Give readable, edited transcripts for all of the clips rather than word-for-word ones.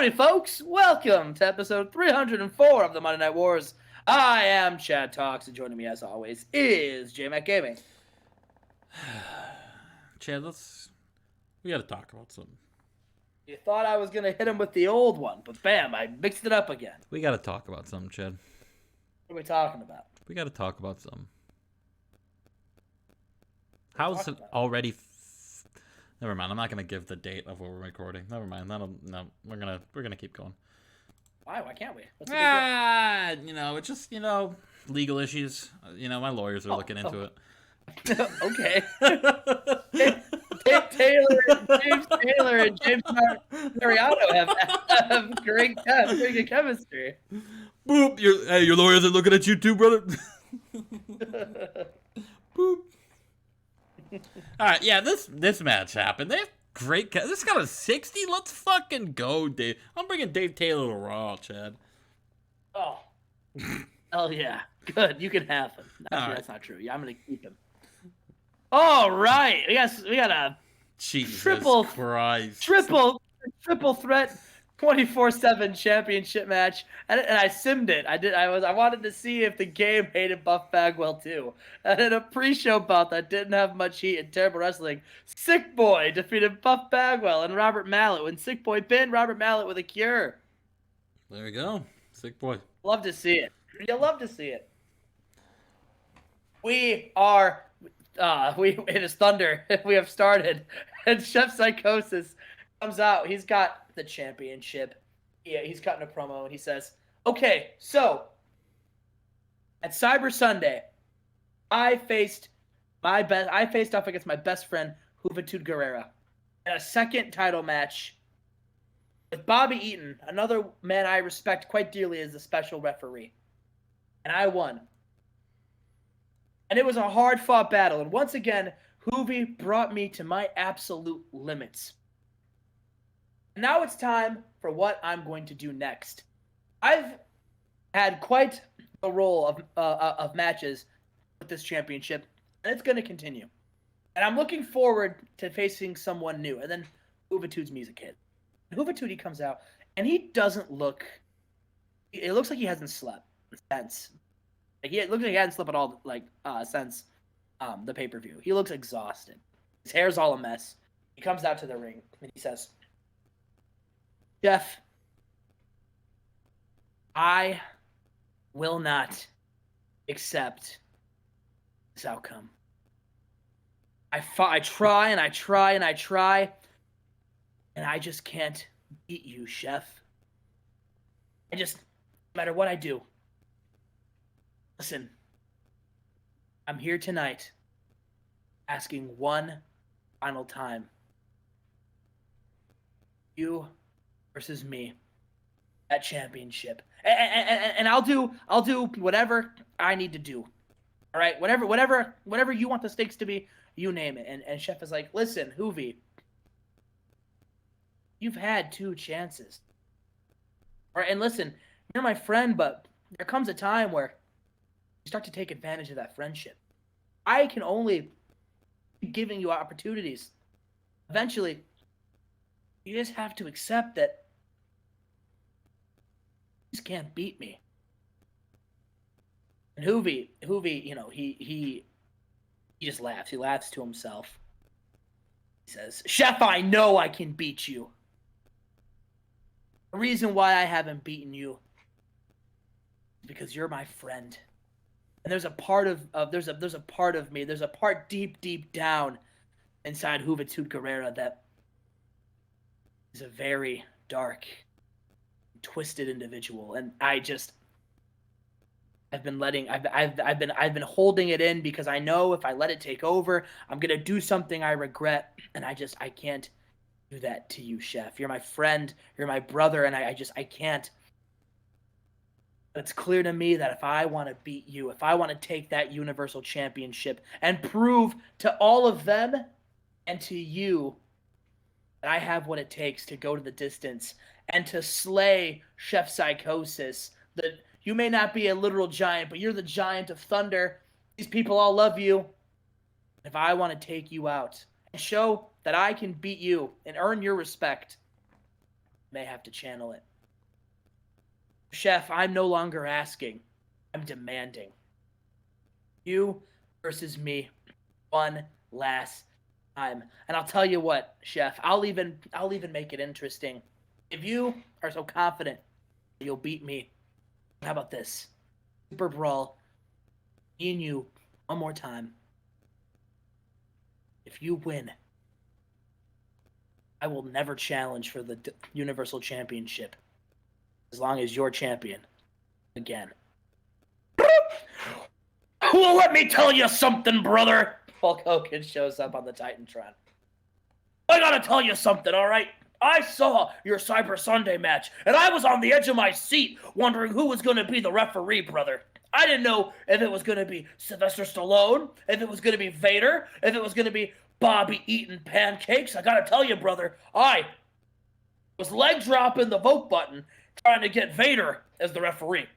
Howdy, folks! Welcome to episode 304 of the Monday Night Wars. I am Chad Talks, and joining me, as always, is Jmack Gaming. Chad, we gotta talk about something. You thought I was going to hit him with the old one, but bam, I mixed it up again. We gotta talk about something, Chad. What are we talking about? We gotta talk about something. How's it already? Never mind. I'm not gonna give the date of what we're recording. Never mind. No. We're gonna keep going. Why? Why can't we? What's the big it's just legal issues. My lawyers are looking into it. Okay. James Taylor and James Mariano have great chemistry. Boop! Your lawyers are looking at you too, brother. Boop. All right, yeah, this match happened. They have great. This got a 60. Let's fucking go, Dave. I'm bringing Dave Taylor to Raw, Chad. Oh, yeah, good. You can have him. Actually, right. That's not true. Yeah, I'm gonna keep him. All right, we got a Jesus triple threat 24/7 championship match, and I simmed it. I wanted to see if the game hated Buff Bagwell too. And in a pre-show bout that didn't have much heat and terrible wrestling, Sick Boy defeated Buff Bagwell and Robert Mallet when Sick Boy pinned Robert Mallet with a cure. There you go, Sick Boy. Love to see it. You love to see it. It is Thunder. We have started, and Chef Psychosis comes out. He's got the championship. Yeah, he's cutting a promo, and he says, "Okay, so at Cyber Sunday, I faced off against my best friend Juventud Guerrera in a second title match with Bobby Eaton, another man I respect quite dearly as the special referee, and I won. And it was a hard-fought battle, and once again, Hoovy brought me to my absolute limits. Now it's time for what I'm going to do next. I've had quite a roll of matches with this championship, and it's going to continue. And I'm looking forward to facing someone new." And then Juventude's music hit. Juventude, he comes out, and he doesn't look... It looks like he hasn't slept since... It looks like he hadn't slept at all since the pay-per-view. He looks exhausted. His hair's all a mess. He comes out to the ring, and he says, "Jeff, I will not accept this outcome. I try and I try and I try, and I just can't beat you, Chef. No matter what I do. Listen, I'm here tonight asking one final time. You versus me at championship. And I'll do whatever I need to do. All right? Whatever you want the stakes to be, you name it." And Chef is like, "Listen, Hoovy, you've had 2 chances. All right, and listen, you're my friend, but there comes a time where you start to take advantage of that friendship. I can only keep giving you opportunities. Eventually, you just have to accept that you just can't beat me." And Hoovy, he just laughs. He laughs to himself. He says, "Chef, I know I can beat you. The reason why I haven't beaten you is because you're my friend. And there's a part of me, there's a part deep down inside Juventud Guerrera that is a very dark, twisted individual. And I've been holding it in because I know if I let it take over, I'm gonna do something I regret, and I can't do that to you, Chef. You're my friend, you're my brother, and I can't." It's clear to me that if I want to beat you, if I want to take that Universal Championship and prove to all of them and to you that I have what it takes to go to the distance and to slay Chef Psychosis, that you may not be a literal giant, but you're the giant of Thunder. These people all love you. If I want to take you out and show that I can beat you and earn your respect, may have to channel it. Chef, I'm no longer asking. I'm demanding. You versus me. One last time. And I'll tell you what, Chef, I'll even make it interesting. If you are so confident that you'll beat me, how about this? Super Brawl, me and you, one more time. If you win, I will never challenge for the Universal Championship as long as you're champion again. Well, let me tell you something, brother. Hulk Hogan shows up on the Titantron. I gotta tell you something, all right? I saw your Cyber Sunday match, and I was on the edge of my seat wondering who was going to be the referee, brother. I didn't know if it was going to be Sylvester Stallone, if it was going to be Vader, if it was going to be Bobby eating pancakes. I gotta tell you, brother, I was leg dropping the vote button trying to get Vader as the referee.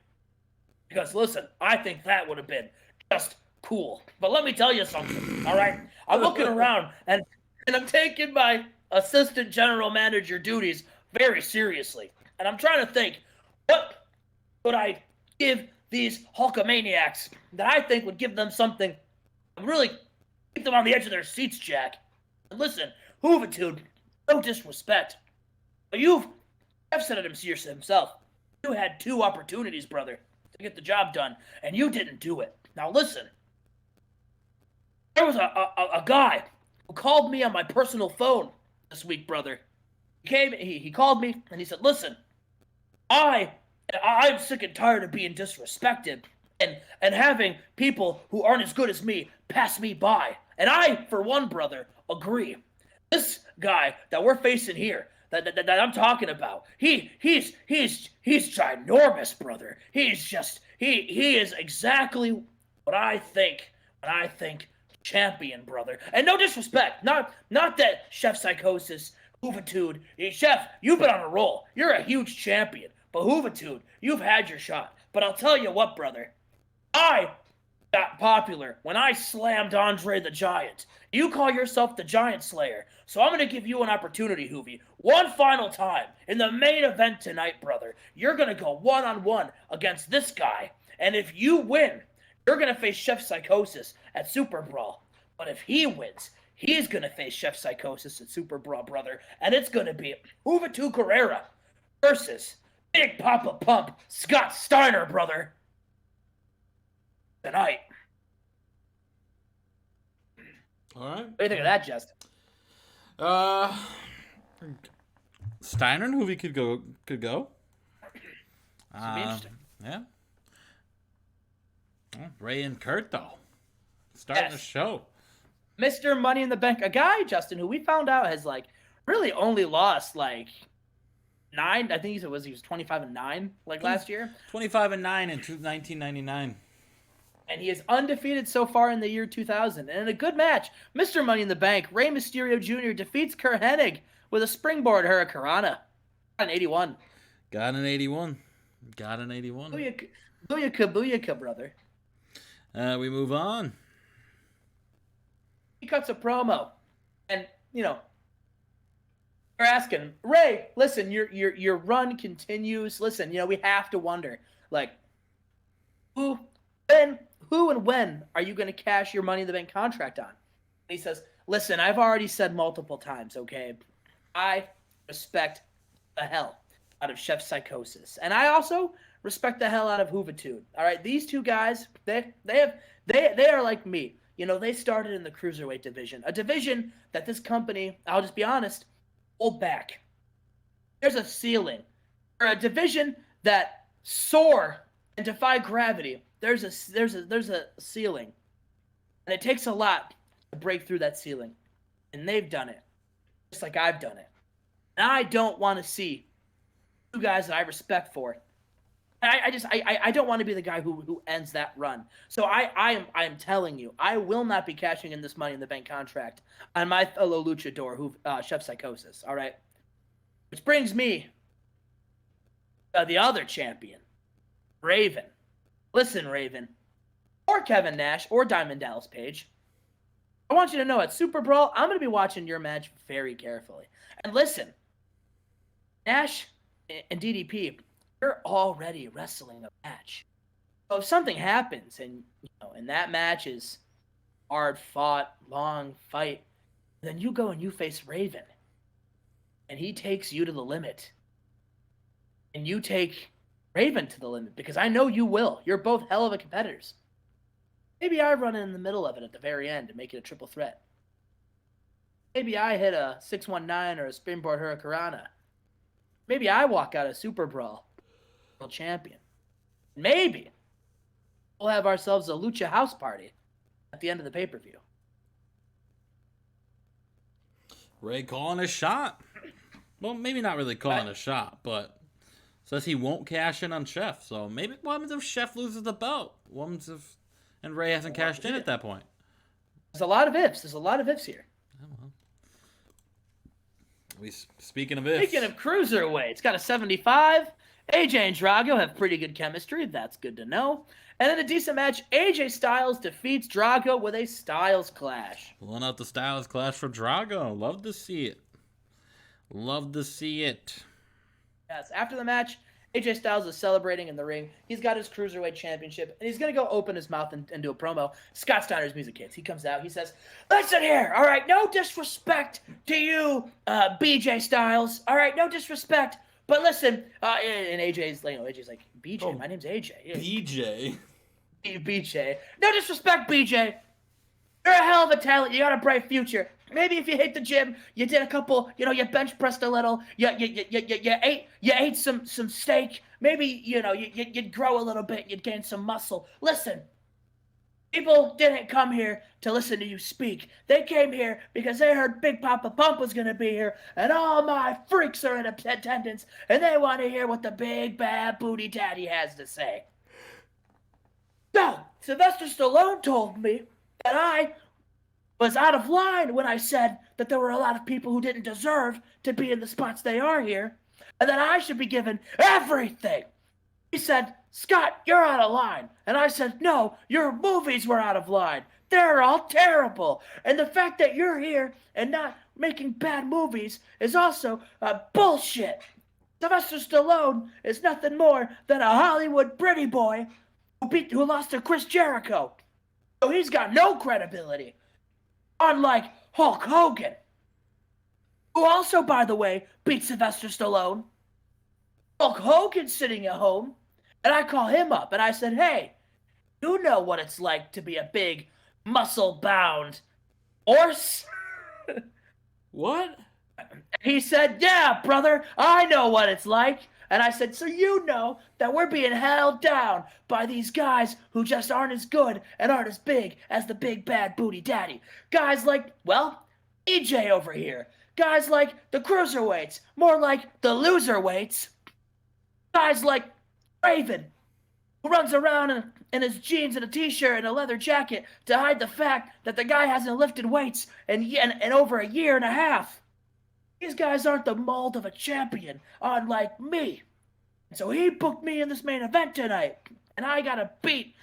Because, listen, I think that would have been just cool. But let me tell you something, all right? I'm looking around, and I'm taking my assistant general manager duties very seriously. And I'm trying to think, what would I give these Hulkamaniacs that I think would give them something really keep them on the edge of their seats, Jack? And listen, Hoovitude, no disrespect, but I've said it himself. You had 2 opportunities, brother, to get the job done, and you didn't do it. Now listen, there was a guy who called me on my personal phone this week, brother. He called me and he said, listen, I'm sick and tired of being disrespected and having people who aren't as good as me pass me by. And I, for one, brother, agree. This guy that we're facing here, that I'm talking about, he's ginormous, brother. He is exactly what I think champion, brother. And no disrespect, not that Chef Psychosis, Hoovitude, Chef, you've been on a roll. You're a huge champion. But Hoovitude, you've had your shot. But I'll tell you what, brother, I got popular when I slammed Andre the Giant. You call yourself the Giant Slayer, so I'm going to give you an opportunity, Hoovy. One final time, in the main event tonight, brother, you're going to go one-on-one against this guy, and if you win, you're going to face Chef Psychosis at Super Brawl. But if he wins, he's going to face Chef Psychosis at Super Brawl, brother, and it's going to be Hoovitude Carrera versus Big Papa Pump Scott Steiner, brother, tonight. All right. What do you think of that, Justin? Steiner and Hoovy could go. Should be interesting. Yeah. Well, Ray and Kurt, though, starting the show. Mr. Money in the Bank, a guy, Justin, who we found out has really only lost 9. I think he was 25-9 last year. 25-9 in 1999. And he is undefeated so far in the year 2000. And in a good match, Mr. Money in the Bank, Rey Mysterio Jr. defeats Kurt Hennig with a springboard hurricanrana. Got an 81. Got an 81. Booyaka, brother. We move on. He cuts a promo. And, they're asking, Ray, listen, your run continues. Listen, we have to wonder, who and when are you going to cash your Money in the Bank contract on? And he says, listen, I've already said multiple times, okay? I respect the hell out of Chef Psychosis. And I also respect the hell out of Hoovitude. All right, these 2 guys, they are like me. They started in the Cruiserweight division, a division that this company, I'll just be honest, hold back. There's a ceiling. For a division that soar and defy gravity, there's a ceiling. And it takes a lot to break through that ceiling. And they've done it. Just like I've done it. And I don't want to see 2 guys that I respect for it. I don't want to be the guy who ends that run. So I am telling you, I will not be cashing in this Money in the Bank contract on my fellow luchador, Chef Psychosis. All right, which brings me to the other champion, Raven. Listen, Raven, or Kevin Nash, or Diamond Dallas Page. I want you to know at Super Brawl, I'm going to be watching your match very carefully. And listen, Nash and DDP, you're already wrestling a match. So if something happens and that match is hard fought, long fight, then you go and you face Raven, and he takes you to the limit, and you take Raven to the limit because I know you will. You're both hell of a competitors. Maybe I run in the middle of it at the very end to make it a triple threat. Maybe I hit a 619 or a springboard hurricanrana. Maybe I walk out a Super Brawl world champion. Maybe we'll have ourselves a Lucha house party at the end of the pay-per-view. Ray calling a shot. Well, maybe not really calling a shot, but says he won't cash in on Chef. So maybe what happens if Chef loses the belt? What happens if and Ray hasn't cashed in at that point? There's a lot of ifs. There's a lot of ifs here. Oh, well. Speaking of ifs. Speaking of cruiserweight, it's got a 75. AJ and Drago have pretty good chemistry. That's good to know. And in a decent match, AJ Styles defeats Drago with a Styles Clash. Pulling out the Styles Clash for Drago. Love to see it. Love to see it. Yes, after the match, AJ Styles is celebrating in the ring. He's got his Cruiserweight Championship, and he's going to go open his mouth and do a promo. Scott Steiner's music hits. He comes out. He says, listen here. All right, no disrespect to you, BJ Styles. All right, no disrespect. But listen, and AJ's like, BJ, my name's AJ. Yeah. BJ? BJ. No disrespect, BJ. You're a hell of a talent. You got a bright future. Maybe if you hit the gym, you did a couple, you bench pressed a little, you ate some steak. Maybe, you'd grow a little bit, you'd gain some muscle. Listen, people didn't come here to listen to you speak. They came here because they heard Big Papa Pump was going to be here, and all my freaks are in attendance, and they want to hear what the big bad booty daddy has to say. So, Sylvester Stallone told me that I was out of line when I said that there were a lot of people who didn't deserve to be in the spots they are here, and that I should be given everything. He said, Scott, you're out of line. And I said, no, your movies were out of line. They're all terrible. And the fact that you're here and not making bad movies is also bullshit. Sylvester Stallone is nothing more than a Hollywood pretty boy who lost to Chris Jericho. So he's got no credibility. Unlike Hulk Hogan, who also, by the way, beat Sylvester Stallone. Hulk Hogan's sitting at home, and I call him up, and I said, hey, you know what it's like to be a big, muscle-bound horse? What? He said, yeah, brother, I know what it's like. And I said, so you know that we're being held down by these guys who just aren't as good and aren't as big as the big bad booty daddy. Guys like, well, EJ over here. Guys like the cruiserweights, more like the loserweights. Guys like Raven, who runs around in his jeans and a t-shirt and a leather jacket to hide the fact that the guy hasn't lifted weights in over a year and a half. These guys aren't the mold of a champion, unlike me. And so he booked me in this main event tonight, and I gotta beat,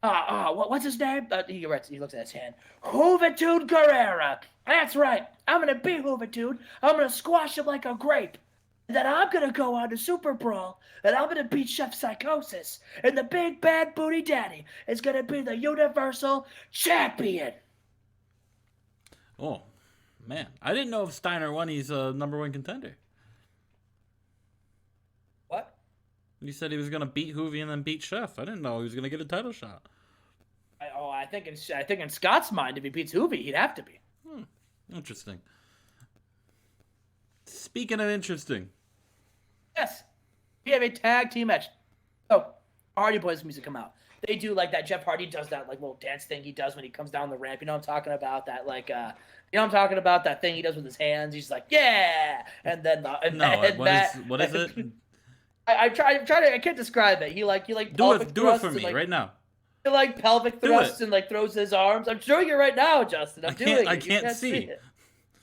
what's his name? He looks at his hand. Juventud Guerrera. That's right. I'm gonna beat Juventud. I'm gonna squash him like a grape. And then I'm gonna go on to Super Brawl, and I'm gonna beat Chef Psychosis. And the big bad booty daddy is gonna be the Universal Champion. Oh. Man, I didn't know if Steiner won, he's a number one contender. What? You said he was going to beat Hoovy and then beat Chef. I didn't know he was going to get a title shot. I think in Scott's mind, if he beats Hoovy, he'd have to be. Interesting. Speaking of interesting. Yes. We have a tag team match. Oh, Hardy Boys music come out. They do like that. Jeff Hardy does that like little dance thing he does when he comes down the ramp. You know what I'm talking about? That like I'm talking about that thing he does with his hands. He's like, yeah, and then what is it? I can't describe it. He do it for me right now. He like pelvic thrusts and like throws his arms. I'm showing it right now, Justin. I can't see it.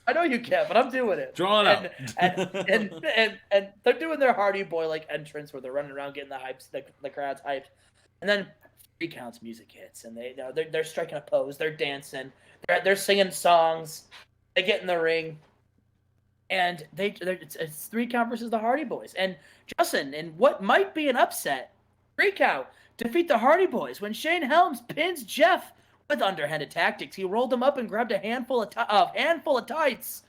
I know you can't, but I'm doing it. Draw it out. And they're doing their Hardy Boy like entrance where they're running around getting the hypes, the crowd's hyped, and then 3 counts music hits, and they're striking a pose, they're dancing, they're singing songs, they get in the ring, And it's 3 count versus the Hardy Boys. And Justin, in what might be an upset, 3 count defeat the Hardy Boys when Shane Helms pins Jeff with underhanded tactics. He rolled him up and grabbed a handful of tights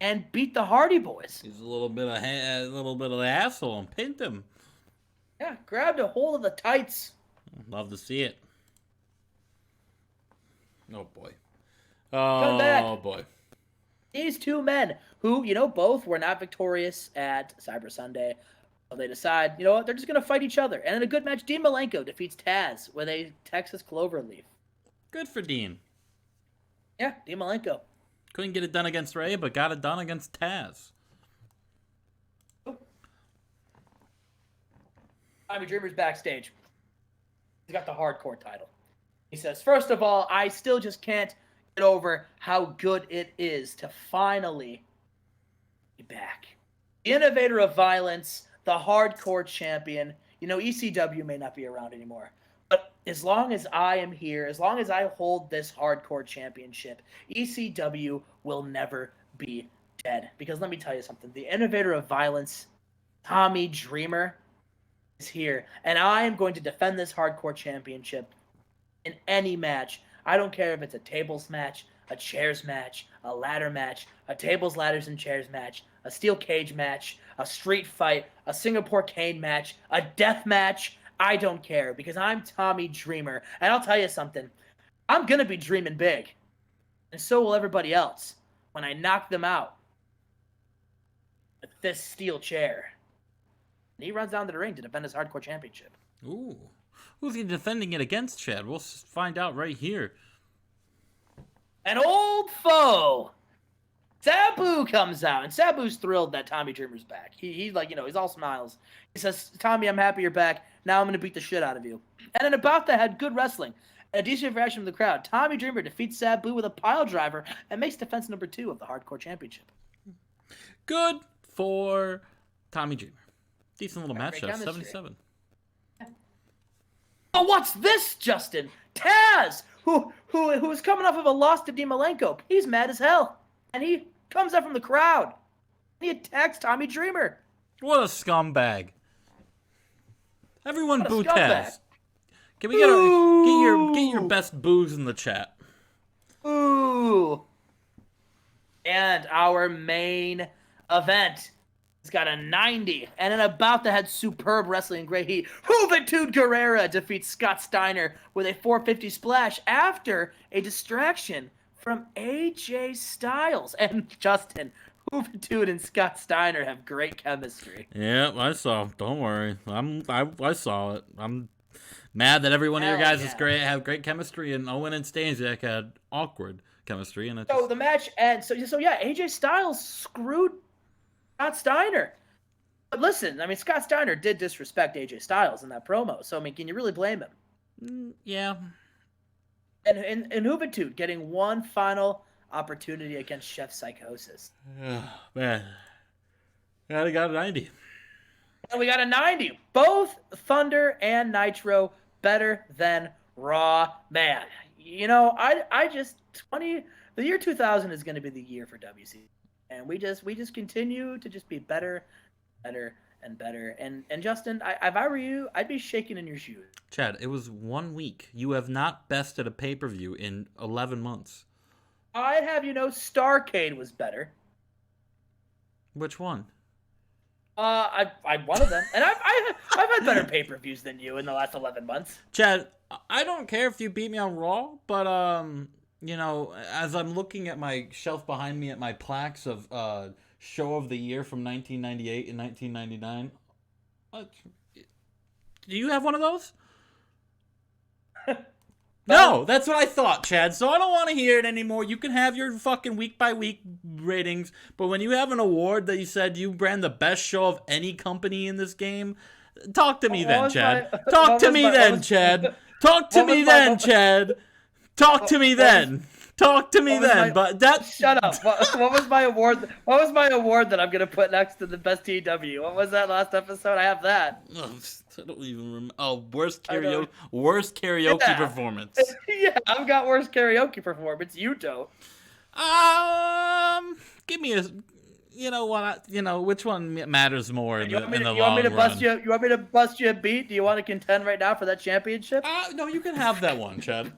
and beat the Hardy Boys. He's a little bit of an asshole and pinned him. Yeah, grabbed a hold of the tights. Love to see it. Oh boy. Coming back. Oh boy. These 2 men, who, both were not victorious at Cyber Sunday, they decide, you know what, they're just going to fight each other. And in a good match, Dean Malenko defeats Taz with a Texas Cloverleaf. Good for Dean. Yeah, Dean Malenko. Couldn't get it done against Ray, but got it done against Taz. Tommy Dreamer's backstage. He's got the hardcore title. He says, first of all, I still just can't get over how good it is to finally be back. The innovator of violence, the hardcore champion. ECW may not be around anymore. But as long as I am here, as long as I hold this hardcore championship, ECW will never be dead. Because let me tell you something. The innovator of violence, Tommy Dreamer, is here. And I am going to defend this hardcore championship in any match. I don't care if it's a tables match, a chairs match, a ladder match, a tables, ladders, and chairs match, a steel cage match, a street fight, a Singapore cane match, a death match. I don't care because I'm Tommy Dreamer. And I'll tell you something. I'm going to be dreaming big. And so will everybody else when I knock them out with this steel chair. And he runs down to the ring to defend his hardcore championship. Ooh. Who's he defending it against, Chad? We'll find out right here. An old foe. Sabu comes out, and Sabu's thrilled that Tommy Dreamer's back. He's like, he's all smiles. He says, Tommy, I'm happy you're back. Now I'm going to beat the shit out of you. And in a bout that had good wrestling and a decent reaction from the crowd, Tommy Dreamer defeats Sabu with a pile driver and makes defense number 2 of the hardcore championship. Good for Tommy Dreamer. Decent little match, 77. Oh, what's this, Justin? Taz, who is coming off of a loss to Dean Malenko. He's mad as hell. And he comes up from the crowd. He attacks Tommy Dreamer. What a scumbag. Everyone boo scumbag. Taz. Can we get your best boos in the chat? Ooh. And our main event. He's got a 90, and in a bout that had superb wrestling and great heat, Juventud Guerrera defeats Scott Steiner with a 450 splash after a distraction from AJ Styles. And Justin, Juventud and Scott Steiner have great chemistry. Yeah, I saw. Don't worry, I saw it. I'm mad that every one of your guys have great chemistry, and Owen and Stanzik had awkward chemistry. And so the match ends. So yeah, AJ Styles screwed Scott Steiner. But listen, Scott Steiner did disrespect AJ Styles in that promo. So, can you really blame him? Yeah. And Juventud getting one final opportunity against Chef Psychosis. Man. Yeah, they got a 90. And we got a 90. Both Thunder and Nitro better than Raw. Man, the year 2000 is going to be the year for WC. And we just continue to just be better, and better. And Justin, if I were you, I'd be shaking in your shoes. Chad, it was 1 week. You have not bested a pay-per-view in 11 months. I'd have Starrcade was better. Which one? I one of them, and I've had better pay-per-views than you in the last 11 months. Chad, I don't care if you beat me on Raw, but as I'm looking at my shelf behind me at my plaques of Show of the Year from 1998 and 1999, do you have one of those? No, that's what I thought, Chad. So I don't want to hear it anymore. You can have your fucking week-by-week ratings, but when you have an award that you said you ran the best show of any company in this game, talk to me then, Chad. Talk to me then, Chad. Talk to me then, Chad. Talk to me then. Talk to me then. But that. Shut up. What was my award? What was my award that I'm gonna put next to the best TW? What was that last episode? I have that. I don't even remember. Oh, worst karaoke performance. Yeah, I've got worst karaoke performance. You don't. Give me a. you know what? You know which one matters more in You the, want me in to, the you want me long to bust run? you want me to bust you a beat? Do you want to contend right now for that championship? No, you can have that one, Chad.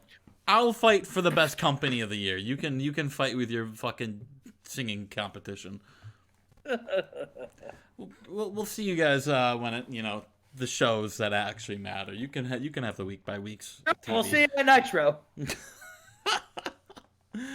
I'll fight for the best company of the year. You can fight with your fucking singing competition. We'll see you guys when it the shows that actually matter. You can have the week by weeks. We'll TV. see you at Nitro.